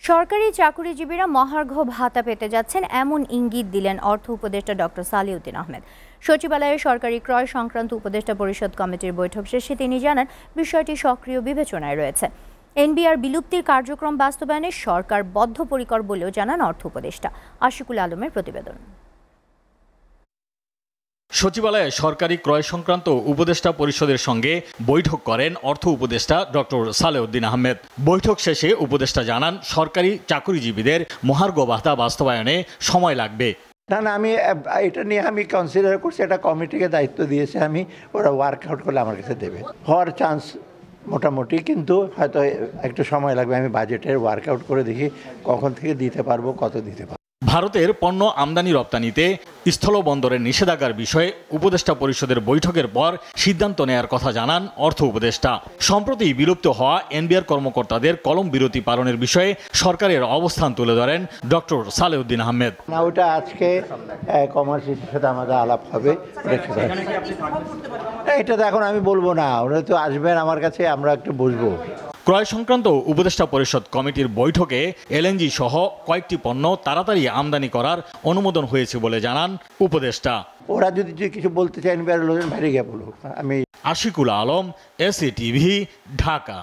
সরকারি চাকরিজীবীরা মহার্ঘ ভাতা পেতে যাচ্ছেন এমন ইঙ্গিত দিলেন অর্থ উপদেষ্টা ডক্টর সালেউদ্দিন আহমেদ। সচিবালয়ে সরকারি ক্রয় সংক্রান্ত উপদেষ্টা পরিষদ কমিটির বৈঠক শেষে তিনি জানান, বিষয়টি সক্রিয় বিবেচনায় রয়েছে। এনবিআর বিলুপ্তির কার্যক্রম বাস্তবায়নে সরকার বদ্ধপরিকর বলেও জানান অর্থ উপদেষ্টা। আশিকুল আলমের প্রতিবেদন। সচিবালয়ে সরকারি ক্রয় সংক্রান্ত উপদেষ্টা পরিষদের সঙ্গে বৈঠক করেন অর্থ উপদেষ্টা ডক্টর সালেউদ্দিন আহমেদ। বৈঠক শেষে উপদেষ্টা জানান, সরকারি চাকরিজীবীদের মহার্ঘ ভাতা বাস্তবায়নে সময় লাগবে। না, আমি এটা নিয়ে আমি কনসিডার করছি, এটা কমিটিকে দায়িত্ব দিয়েছে, আমি ওরা ওয়ার্কআউট করলে আমার কাছে দেবে। হওয়ার চান্স মোটামুটি, কিন্তু হয়তো একটু সময় লাগবে। আমি বাজেটের ওয়ার্কআউট করে দেখি কখন থেকে দিতে পারবো, কত দিতে পারবো। ভারতের পণ্য আমদানি রপ্তানিতে স্থলবন্দরের নিষেধাজ্ঞার বিষয়ে উপদেষ্টা পরিষদের বৈঠকের পর সিদ্ধান্ত নেয়ার কথা জানান অর্থ উপদেষ্টা। সম্প্রতি বিলুপ্ত হওয়া এনবিআর কর্মকর্তাদের কলম বিরতি পালনের বিষয়ে সরকারের অবস্থান তুলে ধরেন ডক্টর সালেউদ্দিন আহমেদ। না, ওটা আজকে কমার্সের সাথে আমাদের আলাপ হবে। এটা তো এখন আমি বলবো না, ওরা তো আসবেন আমার কাছে, আমরা একটু বসবো। ক্রয় সংক্রান্ত উপদেষ্টা পরিষদ কমিটির বৈঠকে এলএনজি সহ কয়েকটি পণ্য তাড়াতাড়ি আমদানি করার অনুমোদন হয়েছে বলে জানান উপদেষ্টা। ওরা যদি কিছু বলতে চান বাইরে গিয়ে বলুক। আমি আশিকুল আলম, এসএ টিভি, ঢাকা।